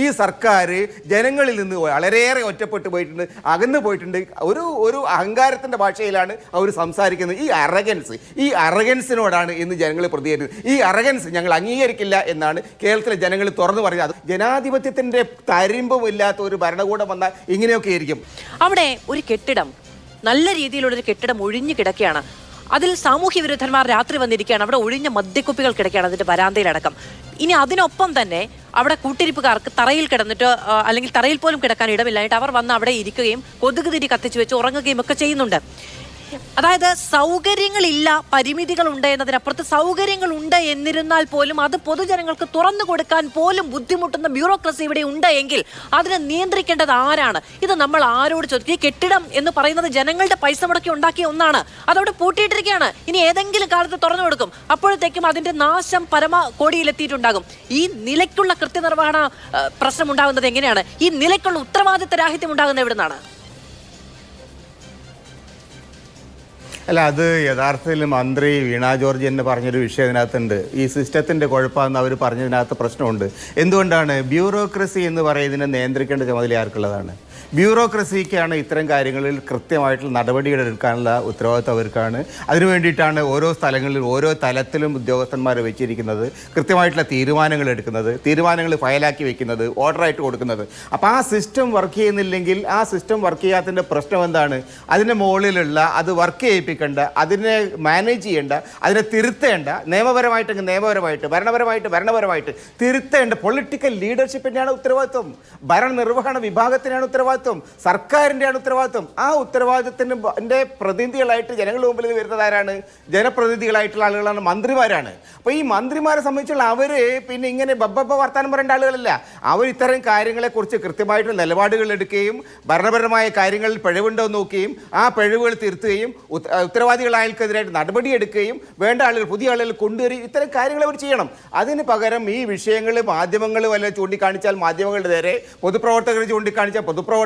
ഈ സർക്കാർ ജനങ്ങളിൽ നിന്ന് വളരെയേറെ ഒറ്റപ്പെട്ടു പോയിട്ടുണ്ട്, അകന്നു പോയിട്ടുണ്ട്. ഒരു അഹങ്കാരത്തിന്റെ ഭാഷയിലാണ് അവർ സംസാരിക്കുന്നത്. ഈ അറഗൻസിനോടാണ് ഇന്ന് ജനങ്ങൾ പ്രതികരിക്കുന്നത്. ഈ അറഗൻസ് ഞങ്ങൾ അംഗീകരിക്കില്ല എന്നാണ് കേരളത്തിലെ ജനങ്ങൾ തുറന്നു പറഞ്ഞത്. ജനാധിപത്യത്തിന്റെ തരിമ്പുമില്ലാത്ത ഒരു ഭരണകൂടം വന്നാൽ ഇങ്ങനെയൊക്കെ ആയിരിക്കും. അവിടെ ഒരു കെട്ടിടം, നല്ല രീതിയിലുള്ളൊരു കെട്ടിടം ഒഴിഞ്ഞു കിടക്കുകയാണ്. അതിൽ സാമൂഹ്യ വിരുദ്ധന്മാർ രാത്രി വന്നിരിക്കുകയാണ്. അവിടെ ഒഴിഞ്ഞ മദ്യക്കുപ്പികൾ കിടക്കുകയാണ് അതിന്റെ വരാന്തയിലടക്കം. ഇനി അതിനൊപ്പം തന്നെ അവിടെ കൂട്ടിരിപ്പുകാർക്ക് തറയിൽ കിടന്നിട്ട് അല്ലെങ്കിൽ തറയിൽ പോലും കിടക്കാൻ ഇടമില്ലായിട്ട് അവർ വന്ന് അവിടെ ഇരിക്കുകയും കൊതുക് തിരി കത്തിച്ചു വെച്ച് ഉറങ്ങുകയും ഒക്കെ ചെയ്യുന്നുണ്ട്. അതായത് സൗകര്യങ്ങളില്ല, പരിമിതികളുണ്ട് എന്നതിനപ്പുറത്ത് സൗകര്യങ്ങളുണ്ട് എന്നിരുന്നാൽ പോലും അത് പൊതുജനങ്ങൾക്ക് തുറന്നു കൊടുക്കാൻ പോലും ബുദ്ധിമുട്ടുന്ന ബ്യൂറോക്രസി ഇവിടെ ഉണ്ട് എങ്കിൽ അതിനെ നിയന്ത്രിക്കേണ്ടത് ആരാണ്? ഇത് നമ്മൾ ആരോട് ചോദിക്കും? ഈ കെട്ടിടം എന്ന് പറയുന്നത് ജനങ്ങളുടെ പൈസ മുടക്കി ഉണ്ടാക്കിയ ഒന്നാണ്. അതവിടെ പൂട്ടിയിട്ടിരിക്കുകയാണ്. ഇനി ഏതെങ്കിലും കാലത്ത് തുറന്നു കൊടുക്കും. അപ്പോഴത്തേക്കും അതിന്റെ നാശം പരമകോടിയിലെത്തിയിട്ടുണ്ടാകും. ഈ നിലയ്ക്കുള്ള കൃത്യനിർവഹണ പ്രശ്നം ഉണ്ടാകുന്നത് എങ്ങനെയാണ്? ഈ നിലയ്ക്കുള്ള ഉത്തരവാദിത്ത രാഹിത്യം ഉണ്ടാകുന്നത് എവിടെ നിന്നാണ്? അല്ല, അത് യഥാർത്ഥത്തിൽ മന്ത്രി വീണ ജോർജ് എന്ന് പറഞ്ഞൊരു വിഷയം ഇതിനകത്തുണ്ട്. ഈ സിസ്റ്റത്തിൻ്റെ കുഴപ്പമെന്ന് അവർ പറഞ്ഞതിനകത്ത് പ്രശ്നമുണ്ട്. എന്തുകൊണ്ടാണ്? ബ്യൂറോക്രസി എന്ന് പറയുന്നതിനെ നിയന്ത്രിക്കേണ്ട ചുമതല ആർക്കുള്ളതാണ്? ബ്യൂറോക്രസിക്കാണ് ഇത്തരം കാര്യങ്ങളിൽ കൃത്യമായിട്ടുള്ള നടപടികൾ എടുക്കാനുള്ള ഉത്തരവാദിത്വം അവർക്കാണ്. അതിനു വേണ്ടിയിട്ടാണ് ഓരോ സ്ഥലങ്ങളിൽ ഓരോ തലത്തിലും ഉദ്യോഗസ്ഥന്മാരെ വെച്ചിരിക്കുന്നത്, കൃത്യമായിട്ടുള്ള തീരുമാനങ്ങൾ എടുക്കുന്നത്, തീരുമാനങ്ങൾ ഫയലാക്കി വെക്കുന്നത്, ഓർഡറായിട്ട് കൊടുക്കുന്നത്. അപ്പോൾ ആ സിസ്റ്റം വർക്ക് ചെയ്യുന്നില്ലെങ്കിൽ ആ സിസ്റ്റം വർക്ക് ചെയ്യാത്തതിൻ്റെ പ്രശ്നം എന്താണ്? അതിൻ്റെ മുകളിലുള്ള അത് വർക്ക് ചെയ്യിപ്പിക്കേണ്ട, അതിനെ മാനേജ് ചെയ്യേണ്ട, അതിനെ തിരുത്തേണ്ട, നിയമപരമായിട്ടെങ്കിൽ നിയമപരമായിട്ട്, ഭരണപരമായിട്ട് തിരുത്തേണ്ട പൊളിറ്റിക്കൽ ലീഡർഷിപ്പിൻ്റെയാണ് ഉത്തരവാദിത്വം. ഭരണനിർവഹണ വിഭാഗത്തിനാണ് ഉത്തരവാദിത്വം, സർക്കാരിൻ്റെയാണ് ഉത്തരവാദിത്വം. ആ ഉത്തരവാദിത്തത്തിൻ്റെ പ്രതിനിധികളായിട്ട് ജനങ്ങളുടെ മുമ്പിൽ വരുന്നത് ആരാണ്? ജനപ്രതിനിധികളായിട്ടുള്ള ആളുകളാണ്, മന്ത്രിമാരാണ്. അപ്പോൾ ഈ മന്ത്രിമാരെ സംബന്ധിച്ചുള്ള അവർ പിന്നെ ഇങ്ങനെ വർത്താനം പറയേണ്ട ആളുകളല്ല. അവർ ഇത്തരം കാര്യങ്ങളെക്കുറിച്ച് കൃത്യമായിട്ട് നിലപാടുകൾ എടുക്കുകയും ഭരണപരമായ കാര്യങ്ങളിൽ പിഴവുണ്ടോ എന്ന് നോക്കുകയും ആ പിഴവുകൾ തിരുത്തുകയും ഉത്തരവാദികളായവർക്കെതിരായിട്ട് നടപടിയെടുക്കുകയും വേണ്ട ആളുകൾ, പുതിയ ആളുകൾ കൊണ്ടുവരികയും ഇത്തരം കാര്യങ്ങൾ അവർ ചെയ്യണം. അതിന് പകരം ഈ വിഷയങ്ങൾ മാധ്യമങ്ങൾ വല്ല ചൂണ്ടിക്കാണിച്ചാൽ മാധ്യമങ്ങളുടെ നേരെ, പൊതുപ്രവർത്തകർ ചൂണ്ടിക്കാണിച്ചാൽ പൊതുപ്രവർത്തകർക്ക്,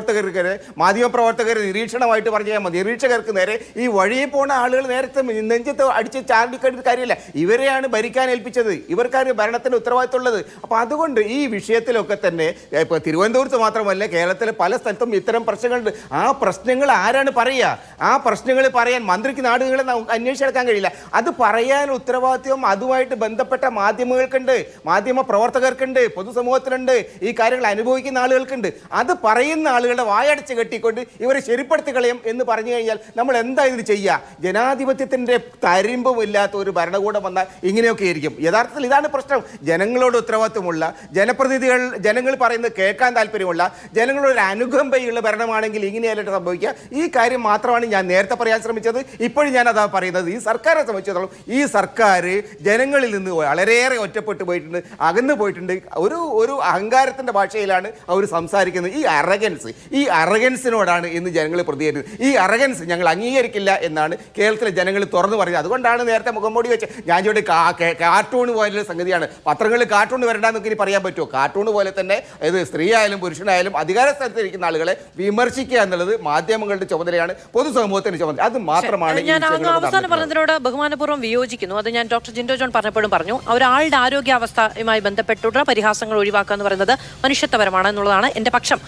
മാധ്യമപ്രവർത്തകർ നിരീക്ഷണമായിട്ട് പറഞ്ഞാൽ നിരീക്ഷകർക്ക് നേരെ ഈ വഴിയെ പോകുന്ന ആളുകൾ നേരത്തെ നെഞ്ചത്ത് അടിച്ച് ചാടിക്കേണ്ട കാര്യമില്ല. ഇവരെയാണ് ഭരിക്കാൻ ഏൽപ്പിച്ചത്, ഇവർക്കാണ് ഭരണത്തിന് ഉത്തരവാദിത്തം ഉള്ളത്. അപ്പോൾ അതുകൊണ്ട് ഈ വിഷയത്തിലൊക്കെ തന്നെ ഇപ്പോൾ തിരുവനന്തപുരത്ത് മാത്രമല്ല കേരളത്തിലെ പല സ്ഥലത്തും ഇത്തരം പ്രശ്നങ്ങളുണ്ട്. ആ പ്രശ്നങ്ങൾ ആരാണ് പറയുക? ആ പ്രശ്നങ്ങൾ പറയാൻ മന്ത്രിക്ക് നാടുകളെ അന്വേഷിച്ചെടുക്കാൻ കഴിയില്ല. അത് പറയാൻ ഉത്തരവാദിത്വം അതുമായിട്ട് ബന്ധപ്പെട്ട മാധ്യമങ്ങൾക്കുണ്ട്, മാധ്യമ പ്രവർത്തകർക്കുണ്ട്, പൊതുസമൂഹത്തിനുണ്ട്, ഈ കാര്യങ്ങൾ അനുഭവിക്കുന്ന ആളുകൾക്കുണ്ട്. അത് പറയുന്ന ആളുകളുടെ വായടച്ച് കെട്ടിക്കൊണ്ട് ഇവരെ ശരിപ്പെടുത്തി കളയും എന്ന് പറഞ്ഞു കഴിഞ്ഞാൽ നമ്മൾ എന്താ ഇതിന് ചെയ്യുക? ജനാധിപത്യത്തിൻ്റെ തരിമ്പുമില്ലാത്ത ഒരു ഭരണകൂടം വന്നാൽ ഇങ്ങനെയൊക്കെ ആയിരിക്കും. യഥാർത്ഥത്തിൽ ഇതാണ് പ്രശ്നം. ജനങ്ങളോട് ഉത്തരവാദിത്വമുള്ള ജനപ്രതിനിധികൾ, ജനങ്ങൾ പറയുന്നത് കേൾക്കാൻ താല്പര്യമുള്ള, ജനങ്ങളോട് ഒരു അനുകമ്പയുള്ള ഭരണമാണെങ്കിൽ ഇങ്ങനെയല്ലായിട്ട് സംഭവിക്കുക. ഈ കാര്യം മാത്രമാണ് ഞാൻ നേരത്തെ പറയാൻ ശ്രമിച്ചത്. ഇപ്പോഴും ഞാൻ അതാ പറയുന്നത്. ഈ സർക്കാരെ സംബന്ധിച്ചിടത്തോളം ഈ സർക്കാർ ജനങ്ങളിൽ നിന്ന് വളരെയേറെ ഒറ്റപ്പെട്ടു പോയിട്ടുണ്ട്, അകന്നു പോയിട്ടുണ്ട്. ഒരു അഹങ്കാരത്തിന്റെ ഭാഷയിലാണ് അവർ സംസാരിക്കുന്നത്. ഈ അറഗൻസിനോടാണ് ഇന്ന് ജനങ്ങൾ പ്രതികരിക്കുന്നത്. ഈ അറഗൻസ് ഞങ്ങൾ അംഗീകരിക്കില്ല എന്നാണ് കേരളത്തിലെ ജനങ്ങൾ തുറന്നു പറഞ്ഞത്. അതുകൊണ്ടാണ് നേരത്തെ മുഖംമൂടി വെച്ച് ഞാൻ ചോദിച്ചു, കാർട്ടൂൺ പോലുള്ള സംഗതിയാണ്. പത്രങ്ങളിൽ കാർട്ടൂൺ വരണ്ടെന്നൊക്കെ ഇനി പറയാൻ പറ്റുമോ? കാർട്ടൂൺ പോലെ തന്നെ ഇത് സ്ത്രീ ആയാലും പുരുഷനായാലും അധികാര സ്ഥലത്തിരിക്കുന്ന ആളുകളെ വിമർശിക്കുക എന്നുള്ളത് മാധ്യമങ്ങളുടെ ചുമതലയാണ്, പൊതുസമൂഹത്തിന്റെ ചുമതല. അത് മാത്രമാണ്. ഞാൻ അവസാനം പറഞ്ഞതിനോട് ബഹുമാനപൂർവ്വം വിയോജിക്കുന്നു. അത് ഞാൻ ഡോക്ടർ ജിൻഡോ ജോൺ പറഞ്ഞപ്പോഴും പറഞ്ഞു. ഒരാളുടെ ആരോഗ്യാവസ്ഥയുമായി ബന്ധപ്പെട്ടുള്ള പരിഹാസങ്ങൾ ഒഴിവാക്കുക എന്ന് പറയുന്നത് മനുഷ്യത്വപരമാണ് എന്നുള്ളതാണ് എൻ്റെ പക്ഷം.